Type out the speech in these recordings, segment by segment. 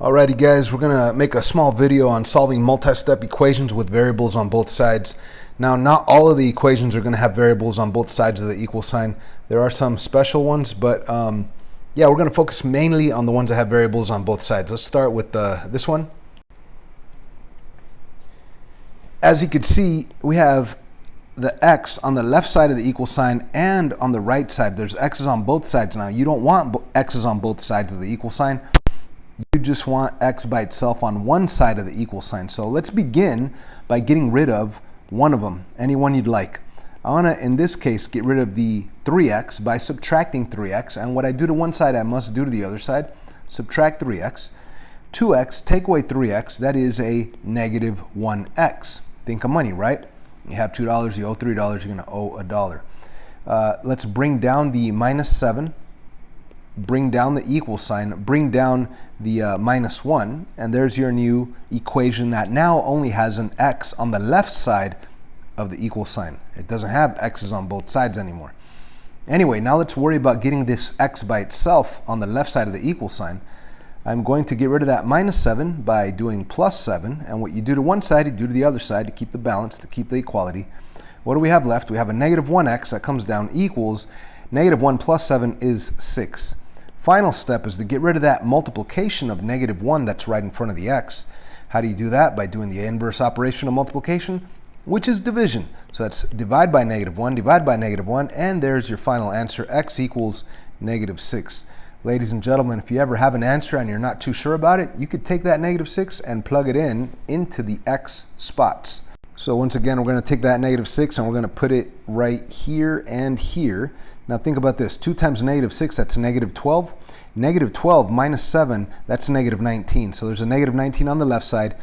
Alrighty guys, we're going to make a small video on solving multi-step equations with variables on both sides. Now, not all of the equations are going to have variables on both sides of the equal sign. There are some special ones, but yeah, we're going to focus mainly on the ones that have variables on both sides. Let's start with this one. As you can see, we have the x on the left side of the equal sign and on the right side. There's x's on both sides. Now, you don't want x's on both sides of the equal sign. You just want x by itself on one side of the equal sign. So let's begin by getting rid of one of them, any one you'd like. I want to, in this case, get rid of the 3x by subtracting 3x. And what I do to one side, I must do to the other side. Subtract 3x. 2x, take away 3x, that is a negative 1x. Think of money, right? You have $2, you owe $3, you're going to owe $1. Let's bring down the minus 7. Bring down the equal sign, bring down the minus 1, and there's your new equation that now only has an x on the left side of the equal sign. It doesn't have x's on both sides anymore. Anyway, now let's worry about getting this x by itself on the left side of the equal sign. I'm going to get rid of that minus 7 by doing plus 7, and what you do to one side, you do to the other side to keep the balance, to keep the equality. What do we have left? We have a negative 1x that comes down equals negative 1 plus 7 is 6. Final step is to get rid of that multiplication of negative 1 that's right in front of the x. How do you do that? By doing the inverse operation of multiplication, which is division. So that's divide by negative 1, divide by negative 1, and there's your final answer, x equals negative 6. Ladies and gentlemen, if you ever have an answer and you're not too sure about it, you could take that negative 6 and plug it into the x spots. So once again, we're going to take that negative 6 and we're going to put it right here and here. Now think about this. 2 times negative 6, that's negative 12. Negative 12 minus 7, that's negative 19. So there's a negative 19 on the left side.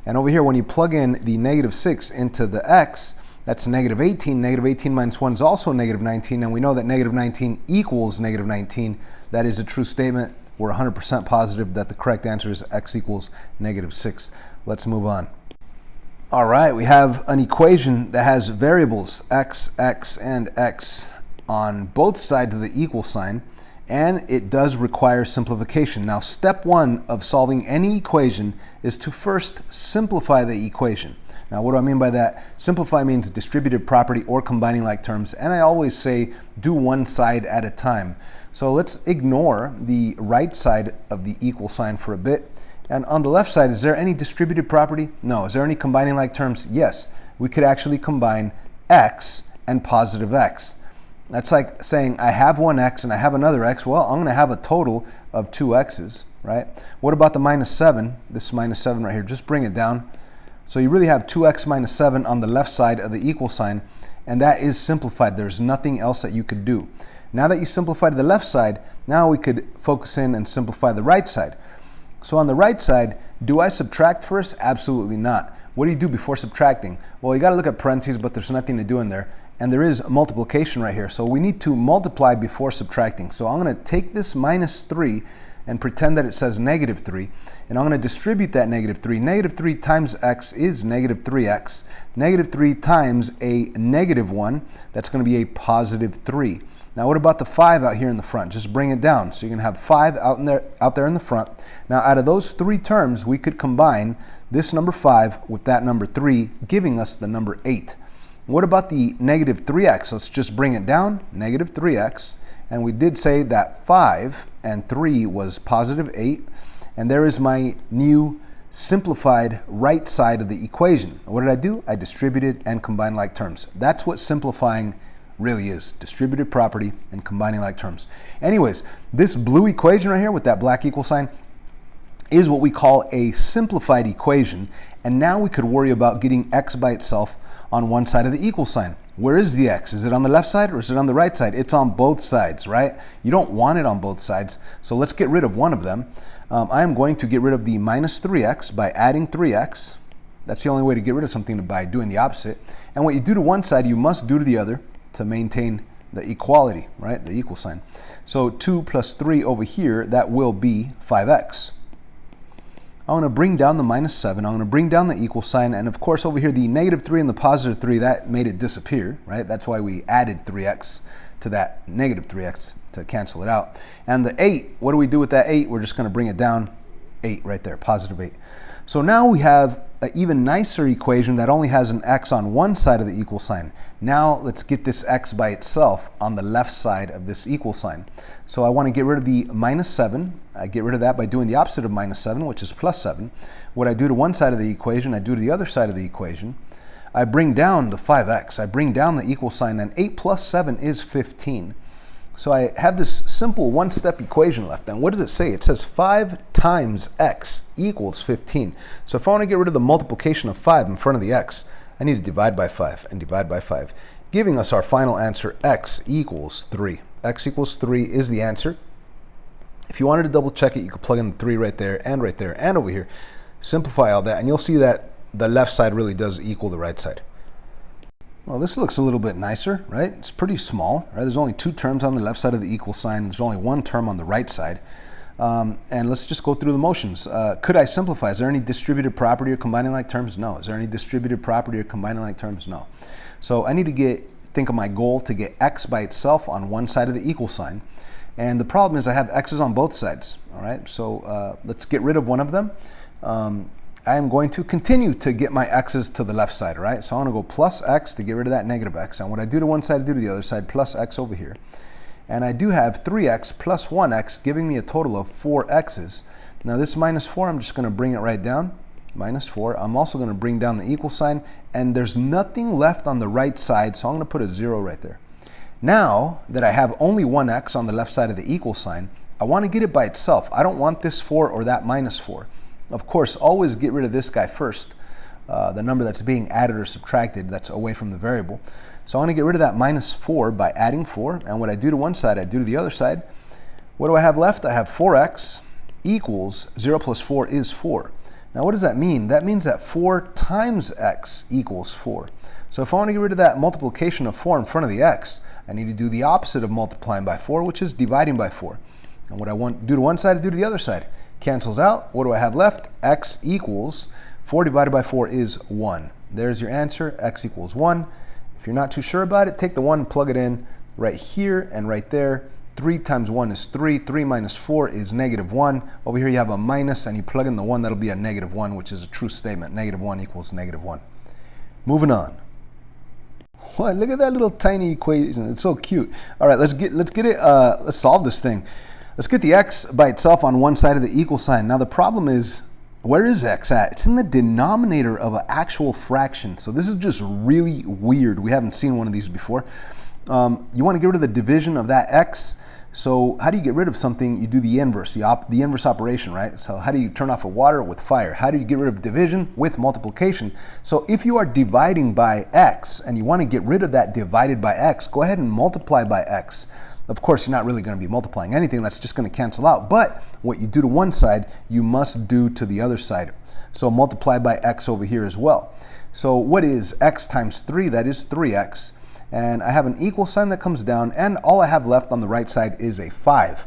And over here, when you plug in the negative 6 into the x, that's negative 18. Negative 18 minus 1 is also negative 19. And we know that negative 19 equals negative 19. That is a true statement. We're 100% positive that the correct answer is x equals negative 6. Let's move on. All right, we have an equation that has variables x, x, and x on both sides of the equal sign, and it does require simplification. Now, step one of solving any equation is to first simplify the equation. Now, what do I mean by that? Simplify means distributive property or combining like terms, and I always say do one side at a time. So let's ignore the right side of the equal sign for a bit. And on the left side, is there any distributive property? No. Is there any combining like terms? Yes. We could actually combine x and positive x. That's like saying I have one x and I have another x. Well, I'm going to have a total of 2 x's, right? What about the minus 7? This minus 7 right here. Just bring it down. So you really have 2x minus 7 on the left side of the equal sign, and that is simplified. There's nothing else that you could do. Now that you simplified the left side, now we could focus in and simplify the right side. So on the right side, do I subtract first? Absolutely not. What do you do before subtracting? Well, you got to look at parentheses, but there's nothing to do in there. And there is multiplication right here. So we need to multiply before subtracting. So I'm going to take this minus 3 and pretend that it says negative 3. And I'm going to distribute that negative 3. Negative 3 times x is negative 3x. Negative 3 times a negative 1, that's going to be a positive 3. Now what about the 5 out here in the front? Just bring it down. So you're going to have 5 out there in the front. Now out of those 3 terms, we could combine this number 5 with that number 3, giving us the number 8. What about the negative 3x? Let's just bring it down, negative 3x. And we did say that 5 and 3 was positive 8. And there is my new simplified right side of the equation. What did I do? I distributed and combined like terms. That's what simplifying really is, distributive property and combining like terms. Anyways, this blue equation right here with that black equal sign is what we call a simplified equation. And now we could worry about getting x by itself on one side of the equal sign. Where is the x? Is it on the left side or is it on the right side? It's on both sides, right? You don't want it on both sides. So let's get rid of one of them. I am going to get rid of the minus 3x by adding 3x. That's the only way to get rid of something, by doing the opposite. And what you do to one side, you must do to the other to maintain the equality, right? The equal sign. So 2 plus 3 over here, that will be 5x. I want to bring down the minus 7. I'm going to bring down the equal sign. And of course, over here, the negative 3 and the positive 3, that made it disappear, right? That's why we added 3x to that negative 3x to cancel it out. And the 8, what do we do with that 8? We're just going to bring it down 8 right there, positive 8. So now we have an even nicer equation that only has an x on one side of the equal sign. Now let's get this x by itself on the left side of this equal sign. So I want to get rid of the minus 7. I get rid of that by doing the opposite of minus 7, which is plus 7. What I do to one side of the equation, I do to the other side of the equation. I bring down the 5x. I bring down the equal sign, and 8 plus 7 is 15. So I have this simple one-step equation left. And what does it say? It says 5 times x equals 15. So if I want to get rid of the multiplication of 5 in front of the x, I need to divide by 5 and divide by 5, giving us our final answer, x equals 3. X equals 3 is the answer. If you wanted to double check it, you could plug in the 3 right there and over here. Simplify all that, and you'll see that the left side really does equal the right side. Well, this looks a little bit nicer, right? It's pretty small, right? There's only 2 terms on the left side of the equal sign. There's only 1 term on the right side. And let's just go through the motions. Could I simplify? Is there any distributed property or combining like terms? No. Is there any distributed property or combining like terms? No. So I need to think of my goal to get x by itself on one side of the equal sign. And the problem is I have x's on both sides, all right? So let's get rid of one of them. I am going to continue to get my x's to the left side, right? So I want to go plus x to get rid of that negative x. And what I do to one side, I do to the other side, plus x over here. And I do have 3x plus 1x, giving me a total of 4 x's. Now this minus 4, I'm just going to bring it right down. Minus 4. I'm also going to bring down the equal sign. And there's nothing left on the right side, so I'm going to put a 0 right there. Now that I have only 1x on the left side of the equal sign, I want to get it by itself. I don't want this 4 or that minus 4. Of course, always get rid of this guy first, the number that's being added or subtracted that's away from the variable. So I want to get rid of that minus 4 by adding 4. And what I do to one side, I do to the other side. What do I have left? I have 4x equals 0 plus 4 is 4. Now what does that mean? That means that 4 times x equals 4. So if I want to get rid of that multiplication of 4 in front of the x, I need to do the opposite of multiplying by 4, which is dividing by 4. And what I want to do to one side, I do to the other side. Cancels out. What do I have left? X equals 4 divided by 4 is 1. There's your answer. X equals 1. If you're not too sure about it, take the 1 and plug it in right here and right there. 3 times 1 is 3. 3 minus 4 is negative 1. Over here you have a minus, and you plug in the 1, that'll be a negative 1, which is a true statement. Negative 1 equals negative 1. Moving on. What? Look at that little tiny equation. It's so cute. All right, let's solve this thing. Let's get the x by itself on one side of the equal sign. Now the problem is, where is x at? It's in the denominator of an actual fraction. So this is just really weird. We haven't seen one of these before. You want to get rid of the division of that x. So how do you get rid of something? You do the inverse, the inverse operation, right? So how do you turn off a water? With fire. How do you get rid of division? With multiplication. So if you are dividing by x and you want to get rid of that divided by x, go ahead and multiply by x. Of course, you're not really going to be multiplying anything. That's just going to cancel out. But what you do to one side, you must do to the other side. So multiply by x over here as well. So what is x times 3? That is 3x. And I have an equal sign that comes down, and all I have left on the right side is a 5.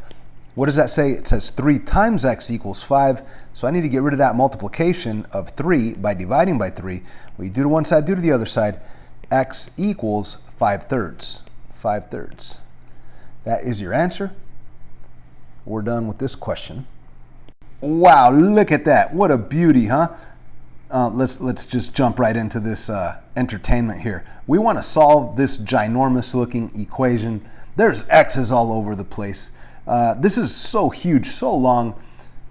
What does that say? It says 3 times x equals 5. So I need to get rid of that multiplication of 3 by dividing by 3. What you do to one side, do to the other side. X equals 5/3. 5/3. That is your answer. We're done with this question. Wow, look at that. What a beauty, huh? Let's just jump right into this entertainment here. We want to solve this ginormous looking equation. There's x's all over the place. This is so huge, so long,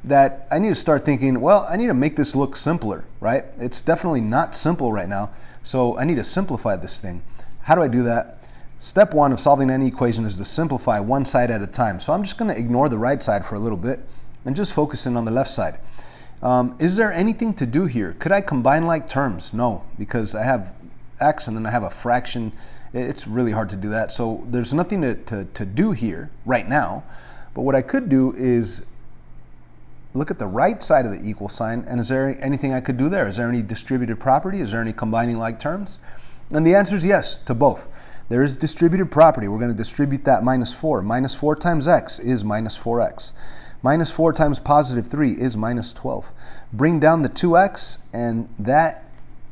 that I need to start thinking, well, I need to make this look simpler, right? It's definitely not simple right now, so I need to simplify this thing. How do I do that? Step 1 of solving any equation is to simplify one side at a time. So I'm just going to ignore the right side for a little bit and just focus in on the left side. Is there anything to do here? Could I combine like terms? No, because I have x and then I have a fraction. It's really hard to do that. So there's nothing to do here right now. But what I could do is look at the right side of the equal sign, and is there anything I could do there? Is there any distributed property? Is there any combining like terms? And the answer is yes to both. There is distributed property. We're going to distribute that minus 4. Minus 4 times x is minus 4x. Minus 4 times positive 3 is minus 12. Bring down the 2x, and that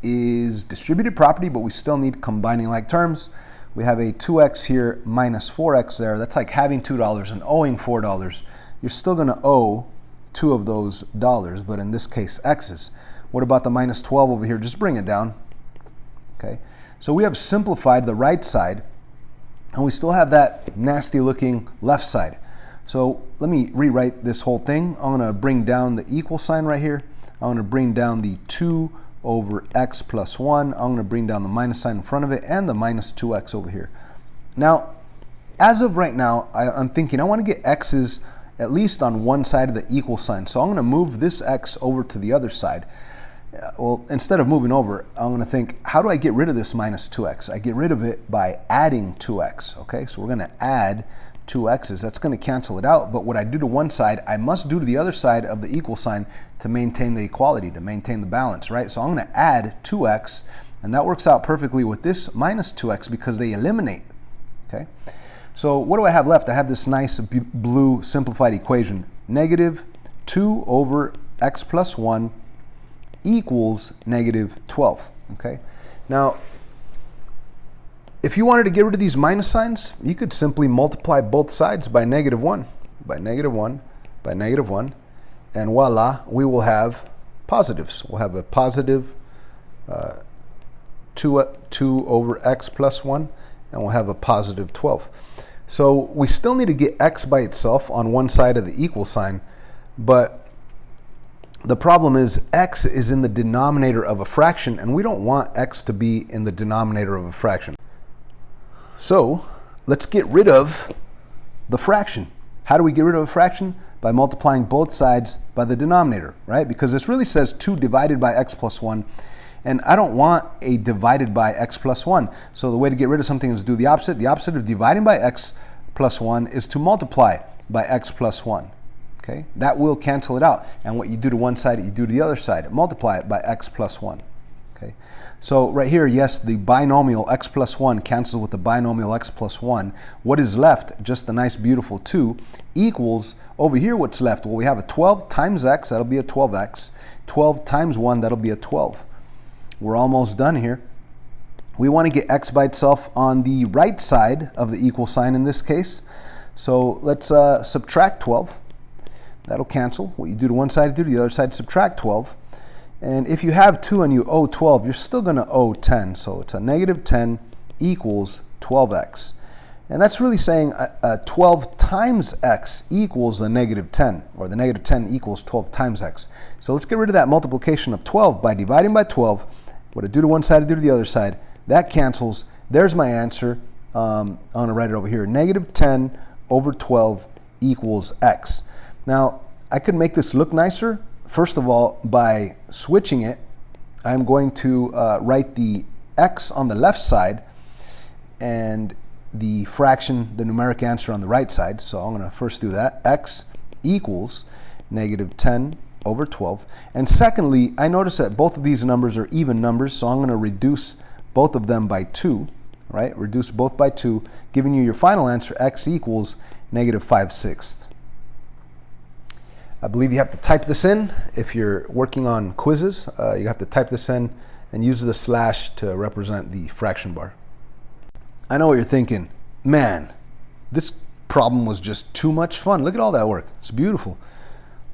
is distributed property, but we still need combining like terms. We have a 2x here minus 4x there. That's like having $2 and owing $4. You're still going to owe two of those dollars, but in this case, x's. What about the minus 12 over here? Just bring it down. Okay, so we have simplified the right side, and we still have that nasty looking left side. So let me rewrite this whole thing. I'm going to bring down the equal sign right here. I'm going to bring down the 2 over x plus 1. I'm going to bring down the minus sign in front of it and the minus 2x over here. Now, as of right now, I'm thinking I want to get x's at least on one side of the equal sign. So I'm going to move this x over to the other side. Well, instead of moving over, I'm going to think, how do I get rid of this minus 2x? I get rid of it by adding 2x, okay? So we're going to add 2x's. That's going to cancel it out, but what I do to one side, I must do to the other side of the equal sign to maintain the equality, to maintain the balance, right? So I'm going to add 2x, and that works out perfectly with this minus 2x because they eliminate, okay? So what do I have left? I have this nice blue simplified equation. Negative 2 over x plus 1 equals negative 12, okay? Now, if you wanted to get rid of these minus signs, you could simply multiply both sides by negative 1, by negative 1, by negative 1, and voila, we will have positives. We'll have a positive 2 over x plus 1, and we'll have a positive 12. So we still need to get x by itself on one side of the equal sign, but the problem is x is in the denominator of a fraction, and we don't want x to be in the denominator of a fraction. So let's get rid of the fraction. How do we get rid of a fraction? By multiplying both sides by the denominator, right? Because this really says 2 divided by x plus 1, and I don't want a divided by x plus 1. So the way to get rid of something is to do the opposite. The opposite of dividing by x plus 1 is to multiply by x plus 1. Okay, that will cancel it out. And what you do to one side, you do to the other side. Multiply it by x plus 1. Okay, so right here, yes, the binomial x plus 1 cancels with the binomial x plus 1. What is left? Just a nice, beautiful 2 equals, over here, what's left? Well, we have a 12 times x, that'll be a 12x. 12 times 1, that'll be a 12. We're almost done here. We want to get x by itself on the right side of the equal sign in this case. So let's subtract 12. That'll cancel. What you do to one side, you do to the other side, subtract 12. And if you have 2 and you owe 12, you're still going to owe 10. So it's a negative 10 equals 12x. And that's really saying 12 times x equals a negative 10, or the negative 10 equals 12 times x. So let's get rid of that multiplication of 12 by dividing by 12. What I do to one side, I do to the other side. That cancels. There's my answer. I'm going to write it over here. Negative 10 over 12 equals x. Now, I could make this look nicer. First of all, by switching it, I'm going to write the x on the left side and the fraction, the numeric answer on the right side. So I'm going to first do that. X equals negative 10 over 12. And secondly, I notice that both of these numbers are even numbers, so I'm going to reduce both of them by 2, right? Reduce both by 2, giving you your final answer, x equals negative 5/6. I believe you have to type this in. If you're working on quizzes, you have to type this in and use the slash to represent the fraction bar. I know what you're thinking. Man, this problem was just too much fun. Look at all that work. It's beautiful.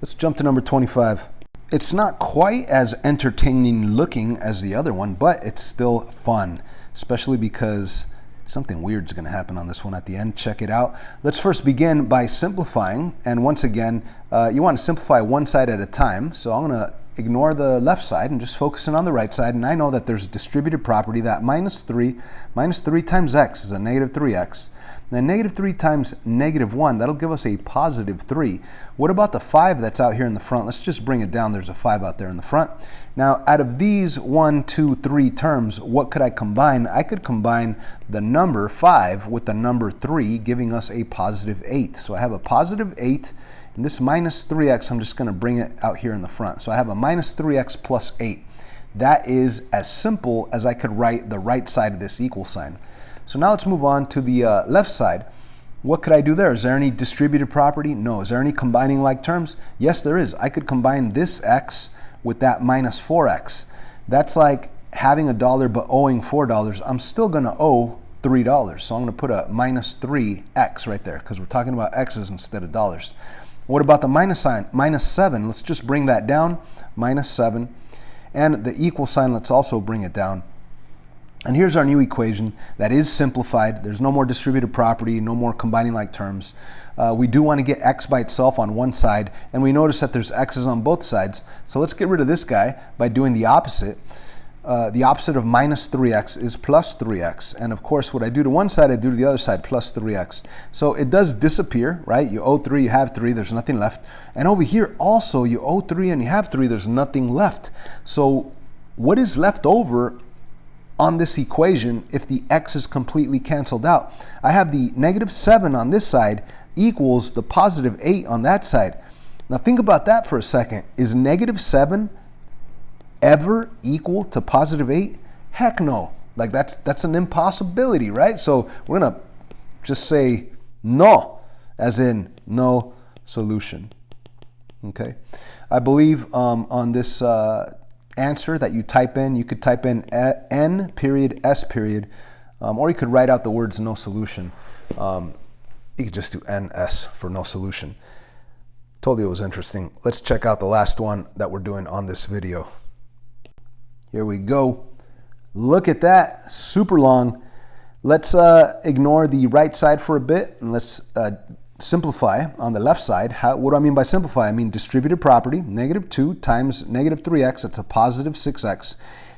Let's jump to number 25. It's not quite as entertaining looking as the other one, but it's still fun, especially because something weird is going to happen on this one at the end. Check it out. Let's first begin by simplifying. And once again, you want to simplify one side at a time. So I'm going to ignore the left side and just focus in on the right side. And I know that there's a distributed property that minus 3 times x is a negative 3x. Then negative 3 times negative 1, that'll give us a positive 3. What about the 5 that's out here in the front? Let's just bring it down. There's a 5 out there in the front. Now, out of these 1, 2, 3 terms, what could I combine? I could combine the number 5 with the number 3, giving us a positive 8. So I have a positive 8, and this minus 3x, I'm just going to bring it out here in the front. So I have a minus 3x plus 8. That is as simple as I could write the right side of this equal sign. So now let's move on to the left side. What could I do there? Is there any distributed property? No. Is there any combining like terms? Yes, there is. I could combine this x with that minus 4x. That's like having $1 but owing $4. I'm still going to owe $3. So I'm going to put a minus 3x right there because we're talking about x's instead of dollars. What about the minus sign? Minus 7. Let's just bring that down. Minus 7. And the equal sign, let's also bring it down. And here's our new equation that is simplified. There's no more distributive property, no more combining like terms. We do want to get x by itself on one side, and we notice that there's x's on both sides. So let's get rid of this guy by doing the opposite. The opposite of minus 3x is plus 3x. And of course, what I do to one side, I do to the other side, plus 3x. So it does disappear, right? You owe 3, you have 3, there's nothing left. And over here also, you owe 3 and you have 3, there's nothing left. So what is left over on this equation if the x is completely canceled out? I have the negative 7 on this side equals the positive 8 on that side. Now think about that for a second. Is negative 7 ever equal to positive 8? Heck no. Like that's an impossibility, right? So we're gonna just say no, as in no solution. Okay. I believe on this answer that you type in, you could type in n period s period, or you could write out the words no solution. You could just do ns for no solution. Told you it was interesting. Let's check out the last one that we're doing on this video. Here we go. Look at that, super long. Let's ignore the right side for a bit and let's simplify on the left side. What do I mean by simplify? I mean distributive property, negative 2 times negative 3x, that's a positive 6x.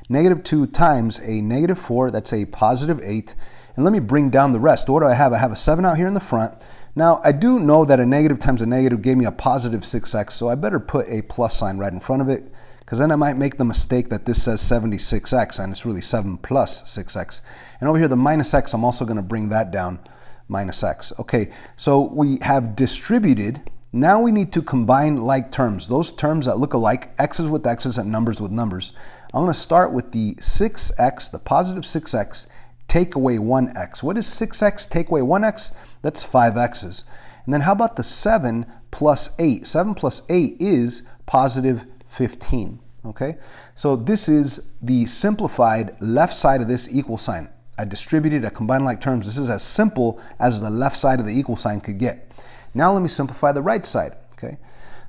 Negative 2 times a negative 4, that's a positive 8. And let me bring down the rest. What do I have? I have a 7 out here in the front. Now, I do know that a negative times a negative gave me a positive 6x, so I better put a plus sign right in front of it, because then I might make the mistake that this says 76x, and it's really 7 plus 6x. And over here, the minus x, I'm also going to bring that down, minus x. Okay, so we have distributed. Now we need to combine like terms, those terms that look alike, x's with x's and numbers with numbers. I'm going to start with the 6x, the positive 6x, take away 1x. What is 6x take away 1x? That's 5x's. And then how about the 7 plus 8? 7 plus 8 is positive 15. Okay, so this is the simplified left side of this equal sign. I distributed, I combined like terms. This is as simple as the left side of the equal sign could get. Now let me simplify the right side. Okay,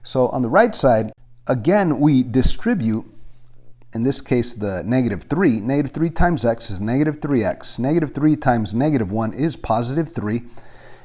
so on the right side, again, we distribute. In this case, the negative 3. Negative 3 times x is negative 3x. Negative 3 times negative 1 is positive 3.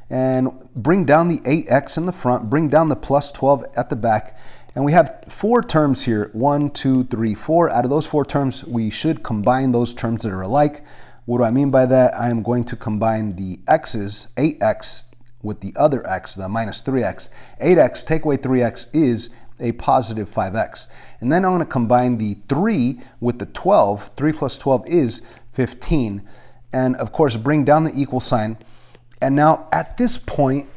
And bring down the 8x in the front. Bring down the plus 12 at the back. And we have 4 terms here. 1, 2, 3, 4. Out of those 4 terms, we should combine those terms that are alike. What do I mean by that? I am going to combine the x's, 8x, with the other x, the minus 3x. 8x, take away 3x, is a positive 5x. And then I'm going to combine the 3 with the 12. 3 plus 12 is 15. And of course, bring down the equal sign. And now at this point,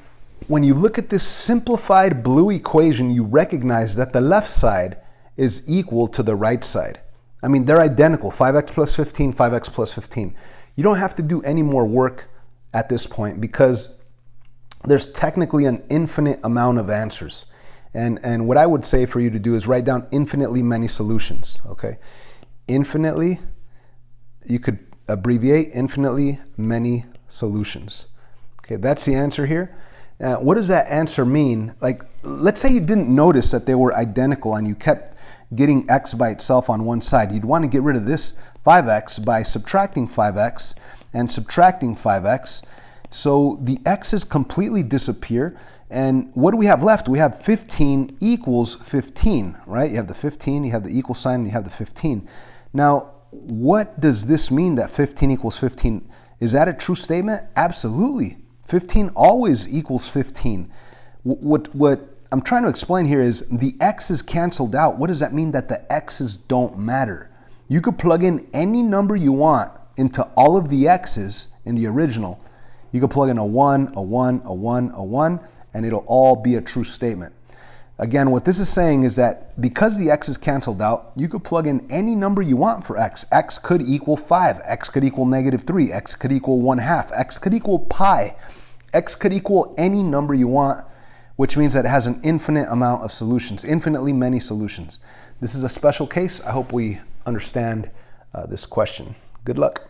when you look at this simplified blue equation, you recognize that the left side is equal to the right side. I mean, they're identical, 5x plus 15, 5x plus 15. You don't have to do any more work at this point because there's technically an infinite amount of answers. And what I would say for you to do is write down infinitely many solutions, okay? Infinitely, you could abbreviate infinitely many solutions. Okay, that's the answer here. What does that answer mean? Like, let's say you didn't notice that they were identical and you kept getting x by itself on one side. You'd want to get rid of this 5x by subtracting 5x and subtracting 5x. So the x's completely disappear. And what do we have left? We have 15 equals 15, right? You have the 15, you have the equal sign, and you have the 15. Now, what does this mean that 15 equals 15? Is that a true statement? Absolutely. 15 always equals 15. What I'm trying to explain here is the x's canceled out. What does that mean? That the x's don't matter. You could plug in any number you want into all of the x's in the original. You could plug in a 1, a 1, a 1, a 1, and it'll all be a true statement. Again, what this is saying is that because the x is canceled out, you could plug in any number you want for x. X could equal 5, x could equal negative 3, x could equal 1/2, x could equal pi, x could equal any number you want, which means that it has an infinite amount of solutions, infinitely many solutions. This is a special case. I hope we understand this question. Good luck.